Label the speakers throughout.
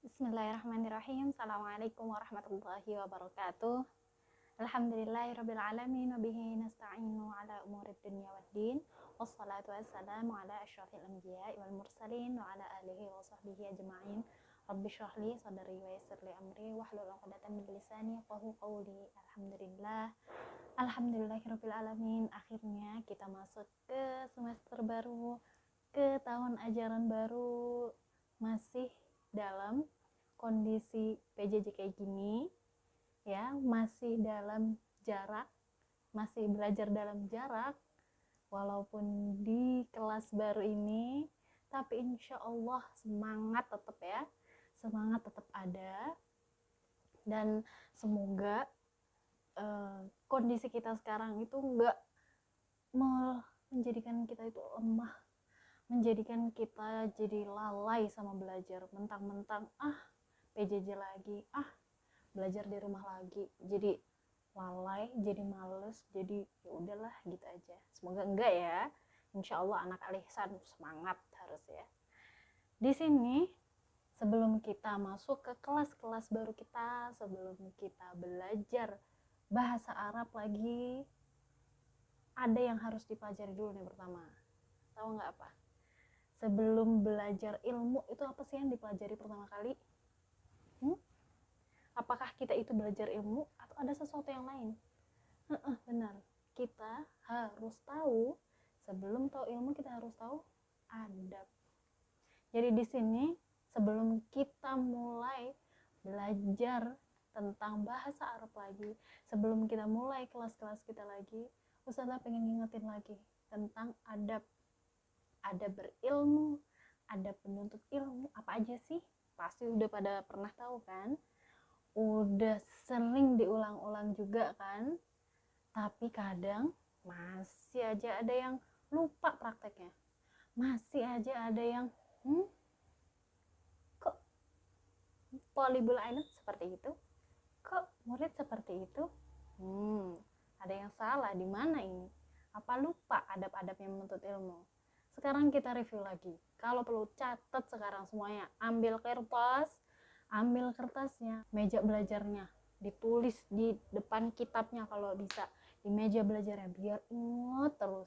Speaker 1: Bismillahirrahmanirrahim. Assalamualaikum warahmatullahi wabarakatuh. Alhamdulillahirabbil alamin wa bihi nasta'inu ala umurid dunya waddin. Wassalatu wassalamu ala asyrafil anbiya'i wal mursalin wa ala alihi wa sahbihi ajma'in. Rabbi shrah li sadri wa yassir li amri wahlul 'uqdatam min lisani yafqahu qawli. Alhamdulillahirabbil alamin. Akhirnya kita masuk ke semester baru, ke tahun ajaran baru, masih dalam kondisi PJJ kayak gini ya, masih dalam jarak, masih belajar dalam jarak walaupun di kelas baru ini, tapi insya Allah semangat tetap ya, semangat tetap ada. Dan semoga kondisi kita sekarang itu enggak menjadikan kita itu lemah, menjadikan kita jadi lalai sama belajar, mentang-mentang PJJ lagi, belajar di rumah lagi, jadi lalai, jadi males, jadi ya udahlah gitu aja. Semoga enggak ya. Insya Allah anak Al-Ihsan semangat harus ya. Di sini sebelum kita masuk ke kelas-kelas baru kita, sebelum kita belajar bahasa Arab lagi, ada yang harus dipelajari dulu nih pertama. Tahu nggak apa? Sebelum belajar ilmu itu apa sih yang dipelajari pertama kali? Apakah kita itu belajar ilmu atau ada sesuatu yang lain? Benar, kita harus tahu, sebelum tahu ilmu kita harus tahu adab. Jadi di sini sebelum kita mulai belajar tentang bahasa Arab lagi, sebelum kita mulai kelas-kelas kita lagi, Ustazah pengen ngingetin lagi tentang adab. Adab berilmu, adab penuntut ilmu, apa aja sih? Pasti udah pada pernah tahu kan? Udah sering diulang-ulang juga kan, tapi kadang masih aja ada yang lupa prakteknya, masih aja ada yang kok polybul ain seperti itu, kok murid seperti itu, ada yang salah di mana ini, apa lupa adab-adab yang menuntut ilmu. Sekarang kita review lagi, kalau perlu catat sekarang semuanya, ambil kertasnya, meja belajarnya, ditulis di depan kitabnya kalau bisa, di meja belajarnya, biar ingat terus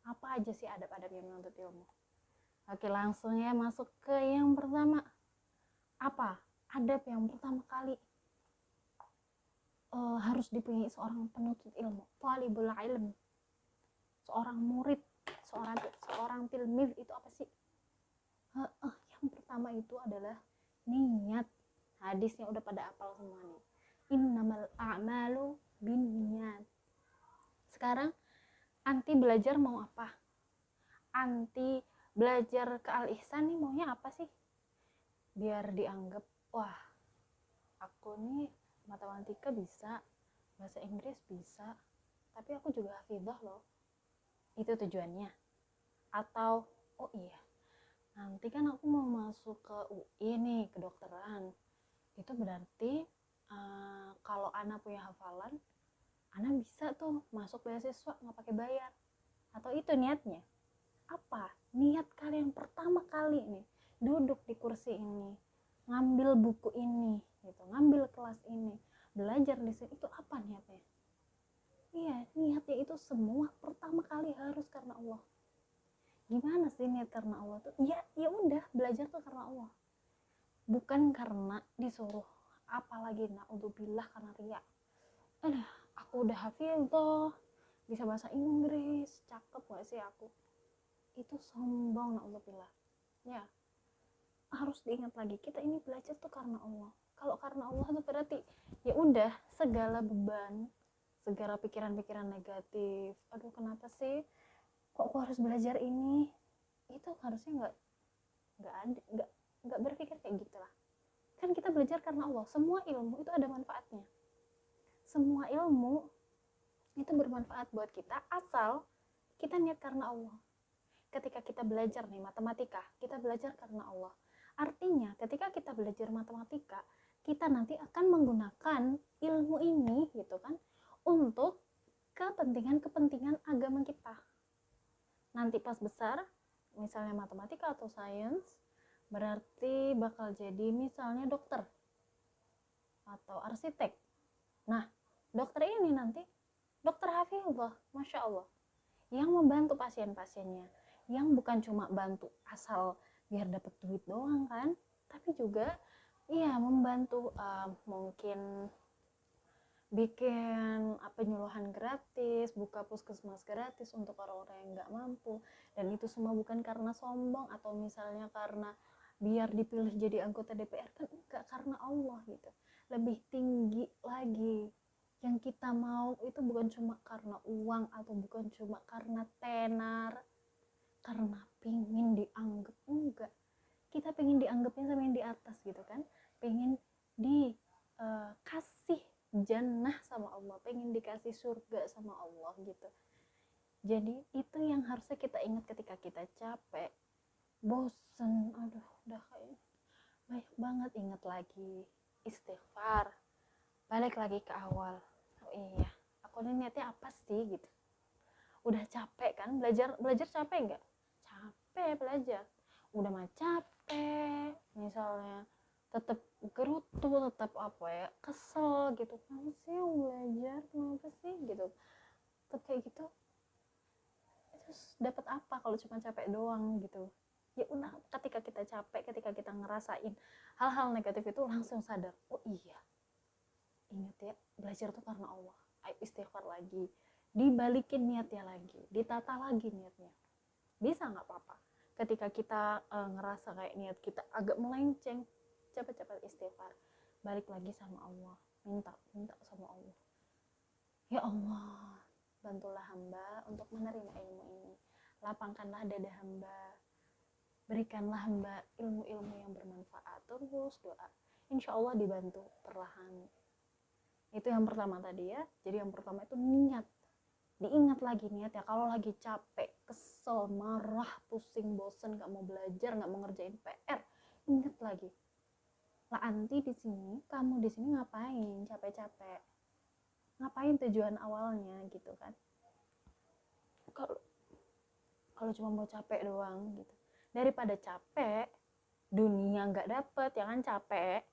Speaker 1: apa aja sih adab-adab yang menuntut ilmu. Oke, langsung ya masuk ke yang pertama. Apa adab yang pertama kali harus dipunyai seorang penuntut ilmu, talibul ilm, seorang murid, seorang tilmiz itu apa sih? Yang pertama itu adalah niat. Hadisnya udah pada apal semua nih. Innamal a'malu binniyat. Sekarang anti belajar mau apa? Anti belajar ke Al-Ihsan nih maunya apa sih? Biar dianggap, wah, aku nih matematika bisa, bahasa Inggris bisa, tapi aku juga hafizah loh. Itu tujuannya. Atau, oh iya, nanti kan aku mau masuk ke UI nih, kedokteran. Itu berarti kalau Ana punya hafalan, Ana bisa tuh masuk beasiswa nggak pakai bayar. Atau itu niatnya? Apa? Niat kalian pertama kali nih duduk di kursi ini, ngambil buku ini, gitu, ngambil kelas ini, belajar di sini, itu apa niatnya? Iya, niatnya itu semua pertama kali harus karena Allah. Gimana sih niat karena Allah tuh? Ya udah, belajar tuh karena Allah, bukan karena disuruh. Apalagi naudzubillah karena riya. Aku udah hafizah, bisa bahasa Inggris, cakep gak sih aku? Itu sombong, naudzubillah. Ya, harus diingat lagi, kita ini belajar tuh karena Allah. Kalau karena Allah tuh berarti ya udah, segala beban, segala pikiran-pikiran negatif, aduh kenapa sih kok aku harus belajar ini, itu harusnya nggak berpikir kayak gitulah. Kan kita belajar karena Allah. Semua ilmu itu ada manfaatnya, semua ilmu itu bermanfaat buat kita asal kita niat karena Allah. Ketika kita belajar nih matematika, kita belajar karena Allah. Artinya ketika kita belajar matematika, kita nanti akan menggunakan ilmu ini gitu kan untuk kepentingan agama kita. Nanti pas besar, misalnya matematika atau sains, berarti bakal jadi misalnya dokter atau arsitek. Nah, dokter ini nanti dokter hafizah, masya Allah, yang membantu pasien-pasiennya, yang bukan cuma bantu asal biar dapat duit doang kan, tapi juga iya membantu mungkin bikin penyuluhan gratis, buka puskesmas gratis untuk orang-orang yang nggak mampu. Dan itu semua bukan karena sombong atau misalnya karena biar dipilih jadi anggota DPR, kan enggak, karena Allah gitu. Lebih tinggi lagi, yang kita mau itu bukan cuma karena uang atau bukan cuma karena tenar, karena pingin dianggap, enggak. Kita pengen dianggapnya sama yang di atas gitu kan, pengen dikasih jannah sama Allah, pengen dikasih surga sama Allah gitu. Jadi itu yang harusnya kita ingat ketika kita capek, bosen, aduh udah kayak banyak banget, ingat lagi istighfar, balik lagi ke awal. Oh iya, aku ini niatnya apa sih gitu. Udah capek kan, belajar capek nggak? Capek belajar, udah mah capek misalnya, tetap gerutu, tetap apa ya, kesel gitu, kenapa sih belajar, kenapa sih gitu, tetap kayak gitu. Terus dapat apa kalau cuma capek doang gitu? Ya udah, ketika kita capek, ketika kita ngerasain hal-hal negatif itu, langsung sadar, oh iya, ingat ya, belajar tuh karena Allah. Ayo istighfar lagi, dibalikin niatnya lagi, ditata lagi niatnya. Bisa nggak apa-apa ketika kita ngerasa kayak niat kita agak melenceng, cepat-cepat istighfar, balik lagi sama Allah, minta sama Allah, ya Allah, bantulah hamba untuk menerima ilmu ini, lapangkanlah dada hamba, berikanlah hamba ilmu-ilmu yang bermanfaat. Terus doa, insya Allah dibantu perlahan. Itu yang pertama tadi ya. Jadi yang pertama itu niat, diingat lagi niat ya. Kalau lagi capek, kesel, marah, pusing, bosen, gak mau belajar, gak mau ngerjain PR, ingat lagi, lah anti di sini, kamu di sini ngapain capek-capek, ngapain tujuan awalnya gitu kan. Kalau cuma mau capek doang gitu, daripada capek dunia nggak dapet ya kan, capek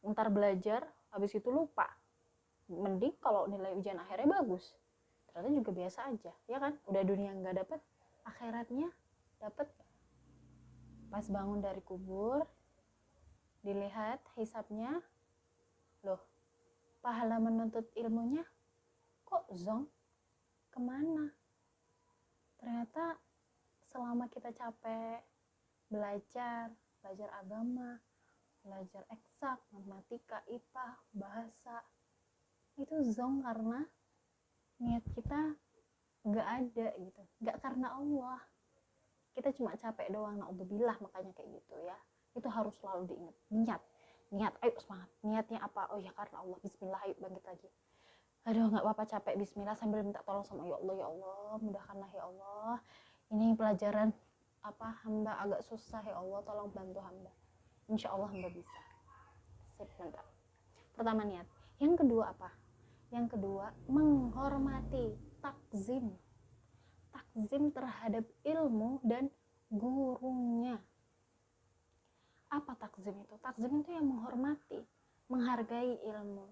Speaker 1: ntar belajar habis itu lupa, mending kalau nilai ujian akhirnya bagus ternyata juga biasa aja ya kan, udah dunia nggak dapet, akhiratnya dapet. Pas bangun dari kubur dilihat hisabnya, loh pahala menuntut ilmunya kok zong, kemana? Ternyata selama kita capek belajar agama, belajar eksak, matematika, IPA, bahasa, itu zong karena niat kita nggak ada gitu, nggak karena Allah, kita cuma capek doang, naudzubillah. Makanya kayak gitu ya, itu harus selalu diingat, niat, ayo semangat, niatnya apa? Oh ya karena Allah, bismillah, ayo bangkit lagi, aduh nggak apa-apa capek, bismillah, sambil minta tolong sama ya Allah mudahkanlah ya Allah, ini pelajaran hamba agak susah ya Allah, tolong bantu hamba, insya Allah hamba bisa. Sip, mantap. Pertama niat. Yang kedua apa? Yang kedua menghormati, takzim terhadap ilmu dan gurunya. Apa takzim itu? Takzim itu yang menghormati, menghargai ilmu,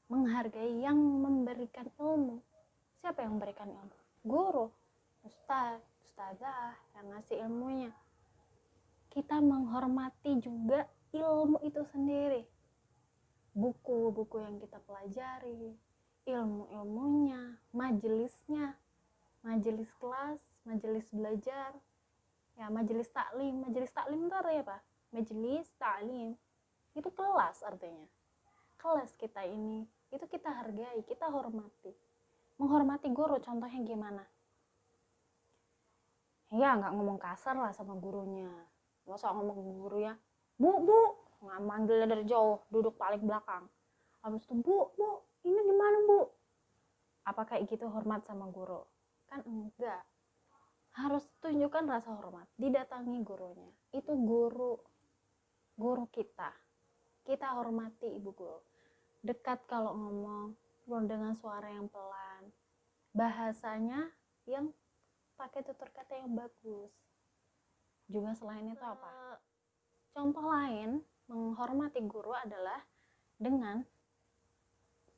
Speaker 1: menghargai yang memberikan ilmu. Siapa yang memberikan ilmu? Guru, ustazah yang ngasih ilmunya. Kita menghormati juga ilmu itu sendiri, buku-buku yang kita pelajari, ilmu-ilmunya, majelisnya, majelis kelas, majelis belajar, ya majelis taklim itu artinya apa? Majelis taklim itu kelas, artinya kelas kita ini, itu kita hargai, kita hormati. Menghormati guru contohnya gimana? Ya nggak ngomong kasar lah sama gurunya, masa ngomong gurunya bu nggak, manggilnya dari jauh, duduk paling belakang, habis itu bu ini gimana bu, apa kayak gitu hormat sama guru? Kan enggak, harus tunjukkan rasa hormat, didatangi gurunya, itu guru kita hormati ibu guru, dekat kalau ngomong dengan suara yang pelan, bahasanya yang pakai tutur kata yang bagus. Juga selain itu apa? Contoh lain menghormati guru adalah dengan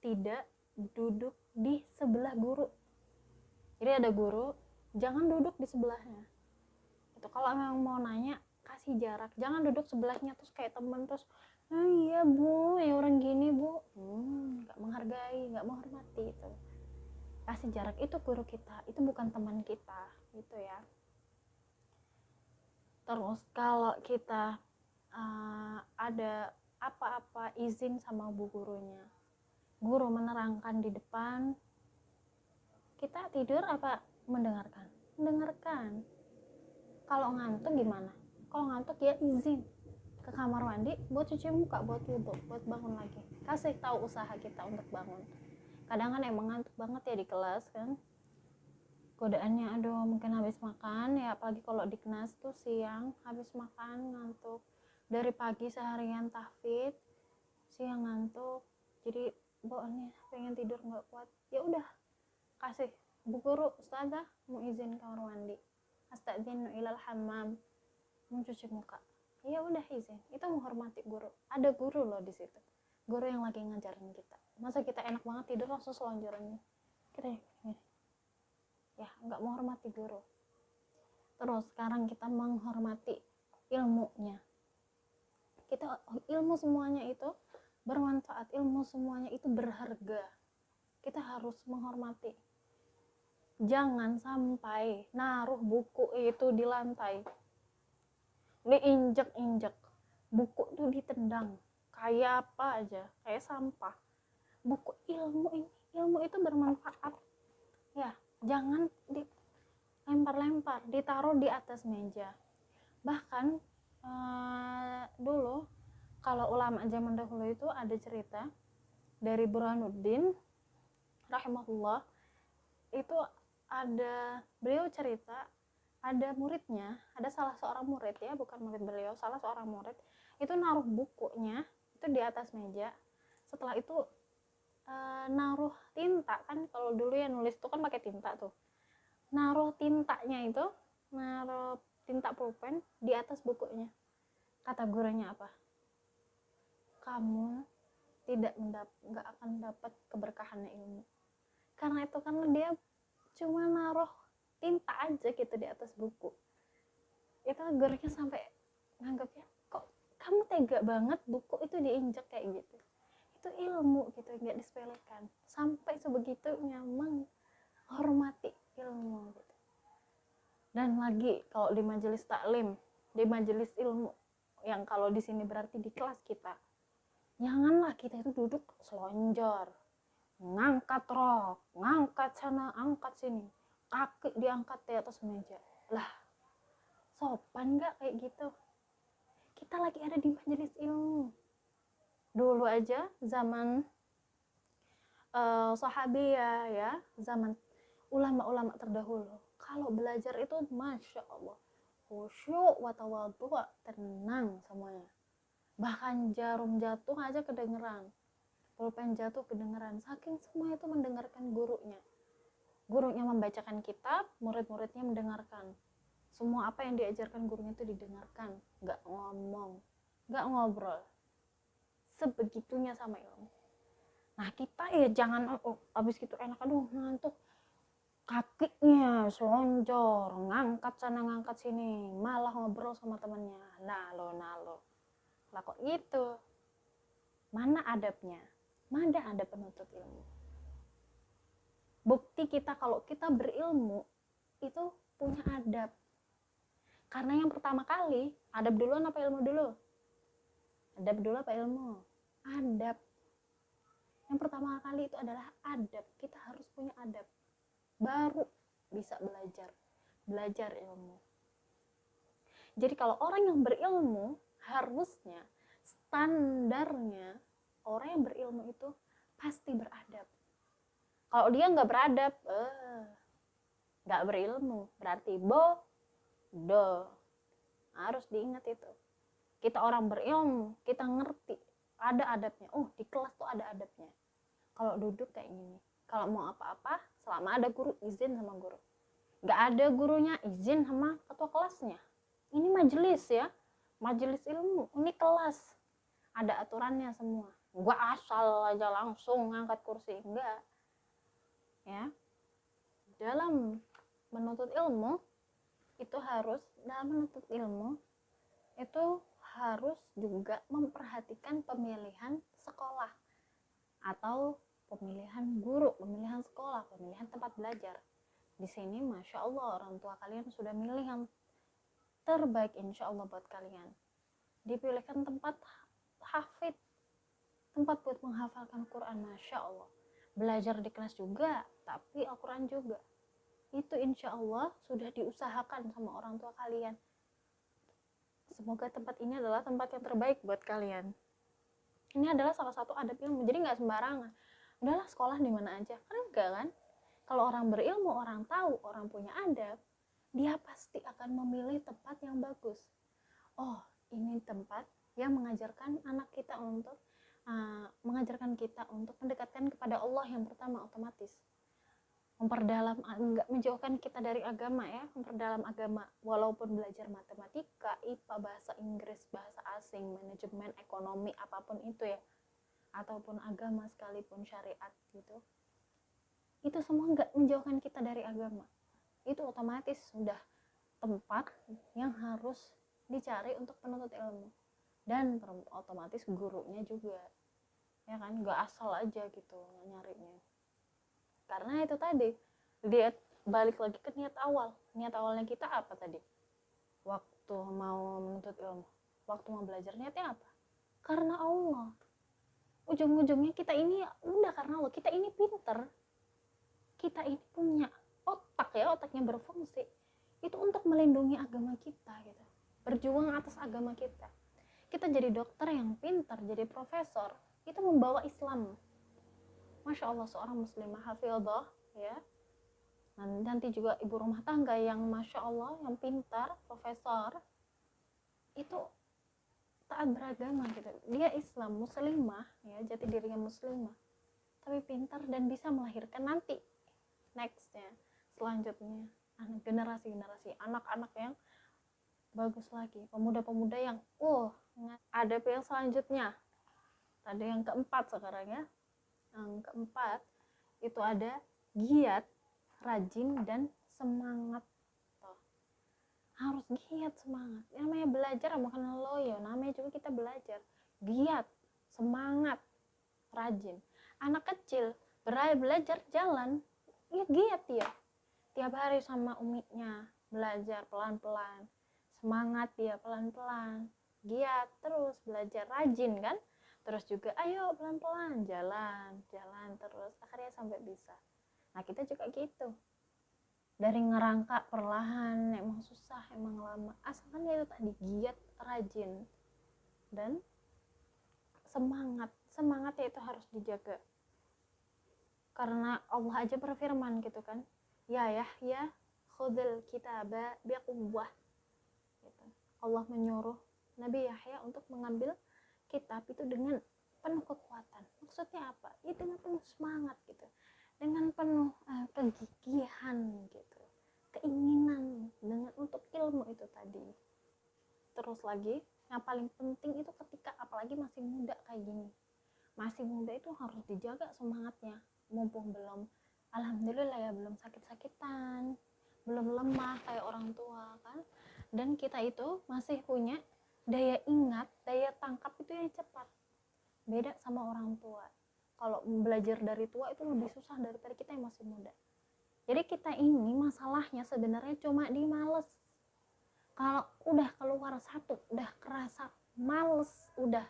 Speaker 1: tidak duduk di sebelah guru. Jadi ada guru, jangan duduk di sebelahnya. Itu kalau memang mau nanya, kasih jarak, jangan duduk sebelahnya terus kayak temen terus, iya bu, ya orang gini bu, nggak menghargai, nggak menghormati itu. Kasih jarak, itu guru kita, itu bukan teman kita, gitu ya. Terus kalau kita ada apa-apa izin sama bu gurunya, guru menerangkan di depan, kita tidur apa mendengarkan? Mendengarkan. Kalau ngantuk gimana? Kalau ngantuk ya izin ke kamar mandi buat cuci muka, buat wudhu, buat bangun lagi. Kasih tahu usaha kita untuk bangun. Kadang kan emang ngantuk banget ya di kelas kan, godaannya aduh mungkin habis makan ya, apalagi kalau di kelas tuh siang habis makan ngantuk, dari pagi seharian tahfidz, siang ngantuk, jadi bawaannya pengen tidur nggak kuat, ya udah kasih, bu guru, ustazah mau izin kamar mandi, astadzinu ilal hammam, mau cuci muka, ya udah izin. Itu menghormati guru. Ada guru loh di situ, guru yang lagi ngajarin kita. Masa kita enak banget tidur langsung selonjorannya, kita ya nggak menghormati guru. Terus sekarang kita menghormati ilmunya. Kita ilmu semuanya itu bermanfaat, ilmu semuanya itu berharga, kita harus menghormati. Jangan sampai naruh buku itu di lantai, diinjek-injek, buku tuh ditendang kayak apa aja, kayak sampah. Buku ilmu itu bermanfaat ya, jangan dilempar-lempar, ditaruh di atas meja. Bahkan dulu kalau ulama zaman dahulu itu ada cerita dari Burhanuddin rahimahullah, itu ada, beliau cerita ada muridnya, ada salah seorang murid ya, bukan murid beliau, salah seorang murid itu naruh bukunya itu di atas meja. Setelah itu naruh tinta, kan kalau dulu ya nulis tuh kan pakai tinta tuh, naruh tintanya itu, naruh tinta pulpen di atas bukunya. Kata gurunya apa? Kamu nggak akan dapat keberkahannya ilmu, karena itu karena dia cuma naruh tinta aja gitu di atas buku. Itu gurunya sampai nganggapnya, kok kamu tega banget buku itu diinjak kayak gitu. Itu ilmu gitu, nggak disepelekan. Sampai sebegitunya menghormati ilmu gitu. Dan lagi kalau di majelis taklim, di majelis ilmu, yang kalau di sini berarti di kelas kita, janganlah kita itu duduk selonjor, ngangkat rok, ngangkat sana, angkat sini, kaki diangkat di atas meja. Lah, sopan nggak kayak gitu? Kita lagi ada di majelis ilmu. Dulu aja zaman sahabiyah ya, zaman ulama-ulama terdahulu, kalau belajar itu masya Allah khusyuk wa tawadhu, tenang semuanya. Bahkan jarum jatuh aja kedengeran, pulpen jatuh kedengeran, saking semua itu mendengarkan gurunya. Gurunya membacakan kitab, murid-muridnya mendengarkan. Semua apa yang diajarkan gurunya itu didengarkan, nggak ngomong, nggak ngobrol. Sebegitunya sama ilmu. Nah kita ya jangan abis gitu enak, aduh ngantuk, kakinya selonjor, ngangkat sana ngangkat sini, malah ngobrol sama temannya, nalo lah kok gitu. Mana adabnya? Mana ada penuntut ilmu? Bukti kita kalau kita berilmu itu punya adab. Karena yang pertama kali, adab duluan apa ilmu dulu? Adab dulu apa ilmu? Adab. Yang pertama kali itu adalah adab. Kita harus punya adab, baru bisa belajar ilmu. Jadi kalau orang yang berilmu, harusnya standarnya orang yang berilmu itu pasti beradab. Kalau dia nggak beradab, nggak berilmu, berarti bodoh. Harus diingat itu. Kita orang berilmu, kita ngerti ada adabnya. Oh, di kelas tuh ada adabnya. Kalau duduk kayak gini, kalau mau apa-apa, selama ada guru, izin sama guru. Nggak ada gurunya, izin sama ketua kelasnya. Ini majelis ya, majelis ilmu, ini kelas, ada aturannya semua. Gua asal aja langsung ngangkat kursi, enggak ya. Dalam menuntut ilmu itu harus, dalam menuntut ilmu itu harus juga memperhatikan pemilihan sekolah atau pemilihan guru, pemilihan sekolah, pemilihan tempat belajar. Di sini masya Allah orang tua kalian sudah milih yang terbaik insya Allah buat kalian. Dipilihkan tempat hafid, tempat buat menghafalkan Quran, masya Allah. Belajar di kelas juga, tapi Al-Quran juga. Itu insya Allah sudah diusahakan sama orang tua kalian. Semoga tempat ini adalah tempat yang terbaik buat kalian. Ini adalah salah satu adab ilmu, jadi nggak sembarangan. Udahlah sekolah di mana aja, kan enggak kan? Kalau orang berilmu, orang tahu, orang punya adab, dia pasti akan memilih tempat yang bagus. Oh, ini tempat yang mengajarkan anak kita untuk mengajarkan kita untuk mendekatkan kepada Allah yang pertama, otomatis memperdalam, enggak menjauhkan kita dari agama ya, memperdalam agama, walaupun belajar matematika, IPA, bahasa Inggris, bahasa asing, manajemen, ekonomi, apapun itu ya, ataupun agama sekalipun, syariat gitu, itu semua enggak menjauhkan kita dari agama. Itu otomatis sudah tempat yang harus dicari untuk penuntut ilmu, dan otomatis gurunya juga ya kan, enggak asal aja gitu nyarinya. Karena itu tadi, dia balik lagi ke niat awal. Niat awalnya kita apa tadi? Waktu mau menuntut ilmu, waktu mau belajar, niatnya apa? Karena Allah. Ujung-ujungnya kita ini udah karena Allah, kita ini pinter, kita ini punya otak ya, otaknya berfungsi. Itu untuk melindungi agama kita gitu. Berjuang atas agama kita. Kita jadi dokter yang pintar, jadi profesor, itu membawa Islam. Masya Allah, seorang muslimah hafidhah ya. Nanti juga ibu rumah tangga yang masya Allah, yang pintar, profesor, itu taat beragama gitu. Dia Islam, muslimah ya, jati dirinya muslimah, tapi pintar dan bisa melahirkan nanti nextnya, selanjutnya generasi-generasi anak-anak yang bagus lagi, pemuda-pemuda yang ada yang selanjutnya. Ada yang keempat sekarang ya. Yang keempat itu ada giat, rajin, dan semangat. Tuh. Harus giat, semangat. Yang namanya belajar bukan loyo, namanya juga kita belajar. Giat, semangat, rajin. Anak kecil belajar jalan, ya giat dia. Tiap hari sama uminya belajar pelan-pelan. Semangat dia pelan-pelan. Giat terus belajar, rajin kan? Terus juga ayo pelan-pelan jalan terus akhirnya sampai bisa. Nah kita juga gitu, dari ngerangka perlahan, emang susah, emang lama, asalkan dia itu tadi giat, rajin, dan semangatnya itu harus dijaga. Karena Allah aja berfirman gitu kan, ya Yahya khudil kitaba biquwwah gitu. Allah menyuruh Nabi Yahya untuk mengambil kitab itu dengan penuh kekuatan. Maksudnya apa? Ya dengan penuh semangat gitu, dengan penuh kegigihan gitu, keinginan dengan untuk ilmu itu tadi. Terus lagi yang paling penting itu ketika apalagi masih muda kayak gini, masih muda itu harus dijaga semangatnya, mumpung belum, alhamdulillah ya, belum sakit-sakitan, belum lemah kayak orang tua kan, dan kita itu masih punya daya ingat, daya tangkap itu yang cepat. Beda sama orang tua. Kalau belajar dari tua itu lebih susah daripada kita yang masih muda. Jadi kita ini masalahnya sebenarnya cuma di males. Kalau udah keluar satu, udah kerasa males, udah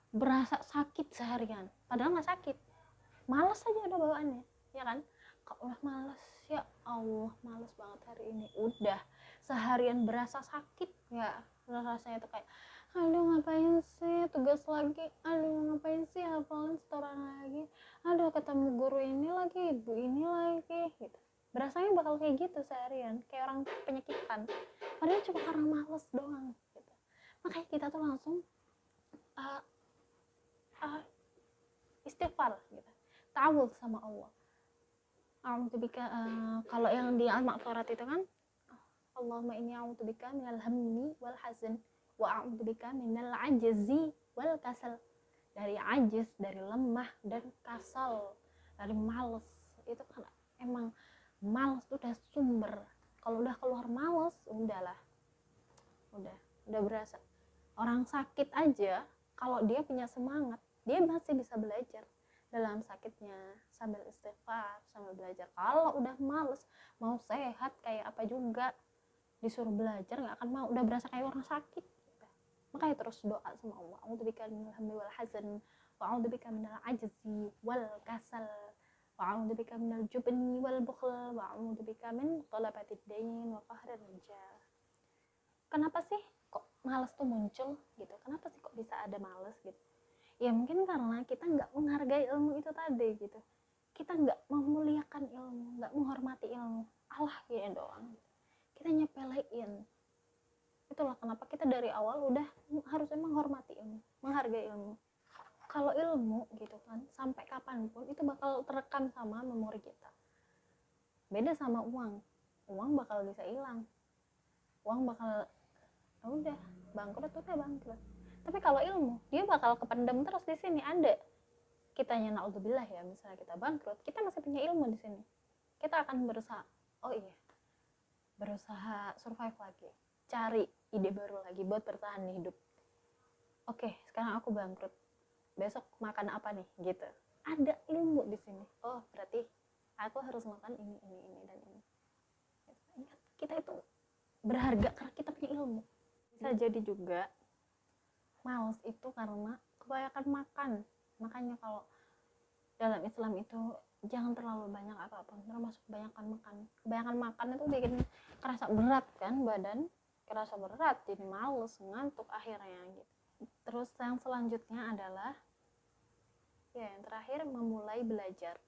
Speaker 1: berasa sakit seharian. Padahal nggak sakit. Males aja udah bawaannya, ya kan? Kalau udah males, ya Allah males banget hari ini. Udah seharian berasa sakit ya. Rasanya tuh kayak aduh ngapain sih tugas lagi, aduh ngapain sih hafalan setoran lagi, aduh ketemu guru ini lagi, ibu ini lagi gitu. Berasanya bakal kayak gitu seharian, kayak orang penyakitan, padahal cuma karena males doang gitu. Makanya kita tuh langsung istighfar gitu, ta'awudz sama Allah. Kalau yang di Al-Ma'tharat itu kan Allahumma inni a'udzubika minal hammi wal hazan, wa a'udzubika minal ajzi wal kasal, dari ajiz, dari lemah dan kasal, dari males. Itu kan emang males tuh udah sumber, kalau udah keluar males udahlah, udah berasa. Orang sakit aja kalau dia punya semangat dia masih bisa belajar dalam sakitnya sambil istighfar, sambil belajar. Kalau udah males, mau sehat kayak apa juga disuruh belajar nggak akan mau, udah berasa kayak orang sakit. Makanya terus doa sama Allah, a'udzubika minal hammi wal hazan wa a'udzubika minal ajzi wal kasal wa a'udzubika minal jubni wal bukhl wa a'udzubika min ghalabatid dain wa qahrir rijal. Kenapa sih kok malas tuh muncul gitu? Kenapa sih kok bisa ada malas gitu? Ya mungkin karena kita nggak menghargai ilmu itu tadi gitu. Kita nggak memuliakan ilmu, nggak menghormati ilmu. Allah ya doang. Kita nyepelein. Itulah kenapa kita dari awal udah harusnya menghormati ilmu, menghargai ilmu. Kalau ilmu gitu kan, sampai kapanpun itu bakal terekam sama memori kita. Beda sama uang. Uang bakal bisa hilang. Uang bakal udah bangkrut, udah bangkrut. Tapi kalau ilmu, dia bakal kependam terus di sini. Ada kitanya naudzubillah ya, misalnya kita bangkrut, kita masih punya ilmu di sini. Kita akan berusaha, berusaha survive lagi, cari ide baru lagi buat bertahan hidup. Oke, sekarang aku bangkrut, besok makan apa nih gitu. Ada ilmu di sini. Oh, berarti aku harus makan ini dan ini. Ingat, kita itu berharga karena kita punya ilmu. Bisa jadi juga malas itu karena kebanyakan makan. Makanya kalau dalam Islam itu jangan terlalu banyak apapun, termasuk kebanyakan makan itu bikin kerasa berat kan, badan kerasa berat, jadi males, ngantuk akhirnya gitu. Terus yang selanjutnya adalah ya yang terakhir, memulai belajar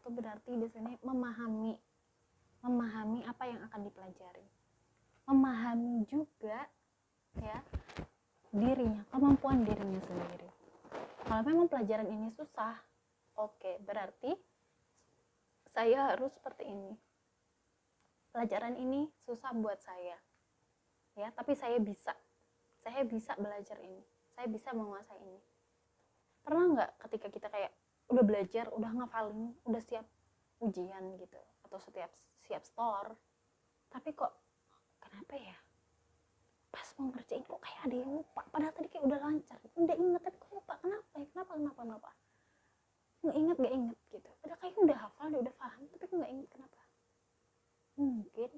Speaker 1: itu berarti di sini memahami apa yang akan dipelajari, memahami juga ya dirinya, kemampuan dirinya sendiri. Kalau memang pelajaran ini susah, oke, berarti saya harus seperti ini. Pelajaran ini susah buat saya, ya, tapi saya bisa belajar ini, saya bisa menguasai ini. Pernah nggak ketika kita kayak udah belajar, udah ngafalin, udah siap ujian gitu, atau siap store, tapi kok kenapa ya pas mau ngerjain kok kayak ada yang lupa, padahal tadi kayak udah lancar, udah inget tapi kok lupa, kenapa nggak inget gitu, padahal kayak udah hafal, udah paham, tapi kok nggak inget, kenapa? Mungkin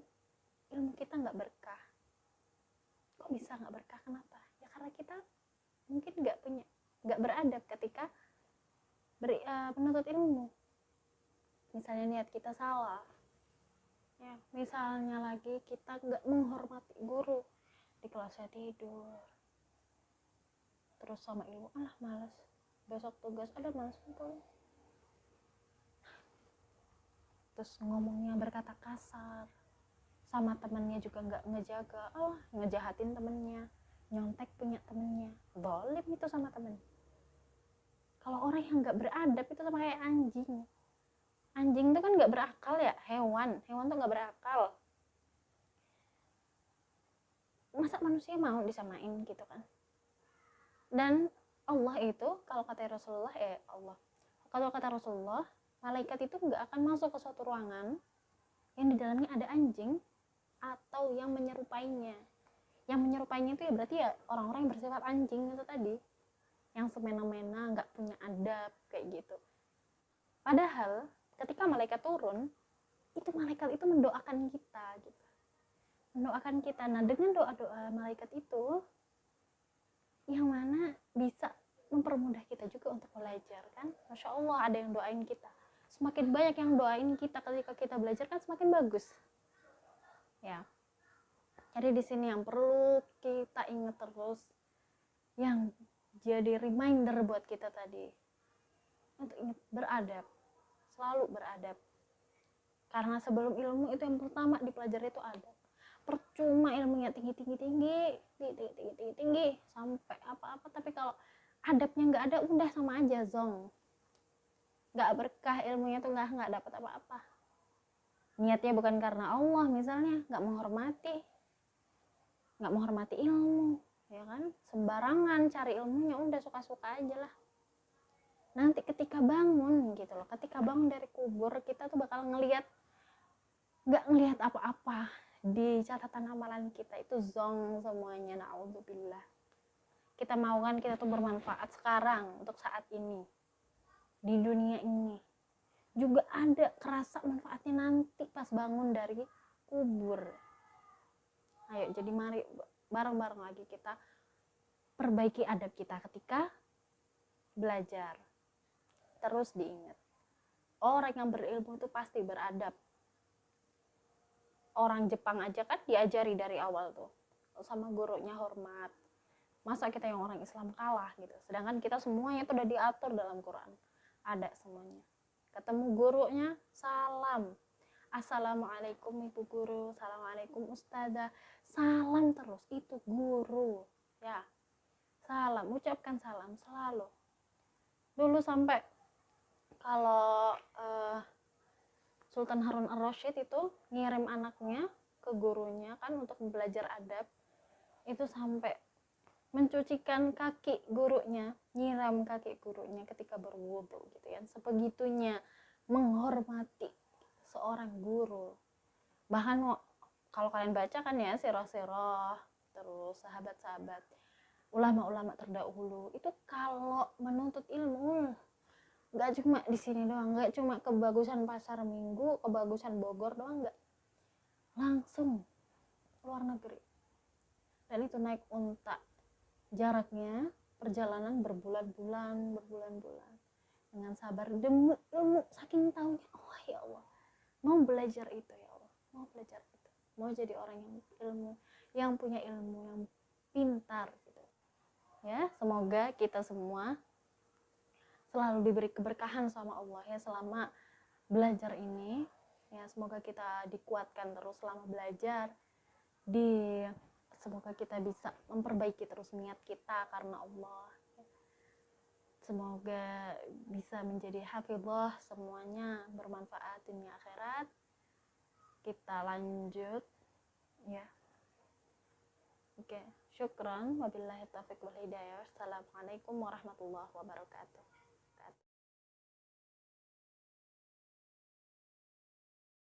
Speaker 1: ilmu kita nggak berkah. Kok bisa nggak berkah? Kenapa? Ya karena kita mungkin nggak beradab ketika menuntut ilmu. Misalnya niat kita salah, ya misalnya lagi kita nggak menghormati guru, di kelasnya tidur, terus sama ilmu, malas, besok tugas ada, malas ngumpul, terus ngomongnya berkata kasar, sama temennya juga nggak ngejaga, ngejahatin temennya, nyontek punya temennya, zalim itu sama temen. Kalau orang yang nggak beradab itu sama kayak anjing itu kan nggak berakal ya, hewan tuh nggak berakal. Masa manusia mau disamain gitu kan? Dan Allah itu kalau kata Rasulullah, malaikat itu nggak akan masuk ke suatu ruangan yang di dalamnya ada anjing atau yang menyerupainya. Yang menyerupainya itu ya berarti ya orang-orang yang bersifat anjing itu tadi, yang semena-mena, nggak punya adab kayak gitu. Padahal ketika malaikat turun, itu malaikat itu mendoakan kita gitu. Mendoakan kita. Nah, dengan doa-doa malaikat itu yang mana bisa mempermudah kita juga untuk belajar kan. Masya Allah, ada yang doain kita. Semakin banyak yang doain kita ketika kita belajar kan semakin bagus. Ya. Jadi di sini yang perlu kita ingat terus, yang jadi reminder buat kita tadi, untuk ingat beradab, selalu beradab. Karena sebelum ilmu itu yang pertama dipelajari itu adab. Percuma ilmunya tinggi sampai apa-apa, tapi kalau adabnya nggak ada, udah sama aja zong, nggak berkah ilmunya tuh, nggak dapat apa-apa. Niatnya bukan karena Allah, misalnya nggak menghormati, nggak menghormati ilmu, ya kan, sembarangan cari ilmunya, udah suka-suka aja lah. Nanti ketika bangun gitu loh, ketika bangun dari kubur, kita tuh bakal nggak ngelihat apa-apa. Di catatan amalan kita itu zong semuanya, naudzubillah. Kita mau kan kita tuh bermanfaat sekarang untuk saat ini di dunia ini, juga ada kerasa manfaatnya nanti pas bangun dari kubur. Ayo, jadi mari bareng-bareng lagi kita perbaiki adab kita ketika belajar. Terus diingat, orang yang berilmu itu pasti beradab. Orang Jepang aja kan diajari dari awal tuh sama gurunya hormat. Masa kita yang orang Islam kalah gitu, sedangkan kita semuanya itu udah diatur dalam Quran, ada semuanya. Ketemu gurunya, salam, assalamualaikum ibu guru, assalamualaikum ustazah, salam terus, itu guru ya. Salam, ucapkan salam selalu. Dulu sampai kalau Sultan Harun ar-Rasyid itu ngirim anaknya ke gurunya kan untuk belajar adab, itu sampai mencucikan kaki gurunya, nyiram kaki gurunya ketika berwudu gitu ya. Sebegitunya menghormati seorang guru. Bahkan kalau kalian baca kan ya sirah-sirah, terus sahabat-sahabat, ulama-ulama terdahulu itu kalau menuntut ilmu nggak cuma di sini doang, nggak cuma kebagusan Pasar Minggu, kebagusan Bogor doang, nggak, langsung luar negeri. Dan itu naik unta, jaraknya perjalanan berbulan-bulan dengan sabar demi ilmu, saking taunya, oh ya Allah, mau belajar itu ya Allah, mau belajar itu, mau jadi orang yang ilmu, yang punya ilmu, yang pintar gitu ya. Semoga kita semua selalu diberi keberkahan sama Allah ya selama belajar ini ya. Semoga kita dikuatkan terus selama belajar, semoga kita bisa memperbaiki terus niat kita karena Allah. Semoga bisa menjadi hafizah, semuanya bermanfaat dunia akhirat. Kita lanjut ya. Oke, syukran, wabillahi taufiq wal hidayah. Assalamualaikum warahmatullahi wabarakatuh.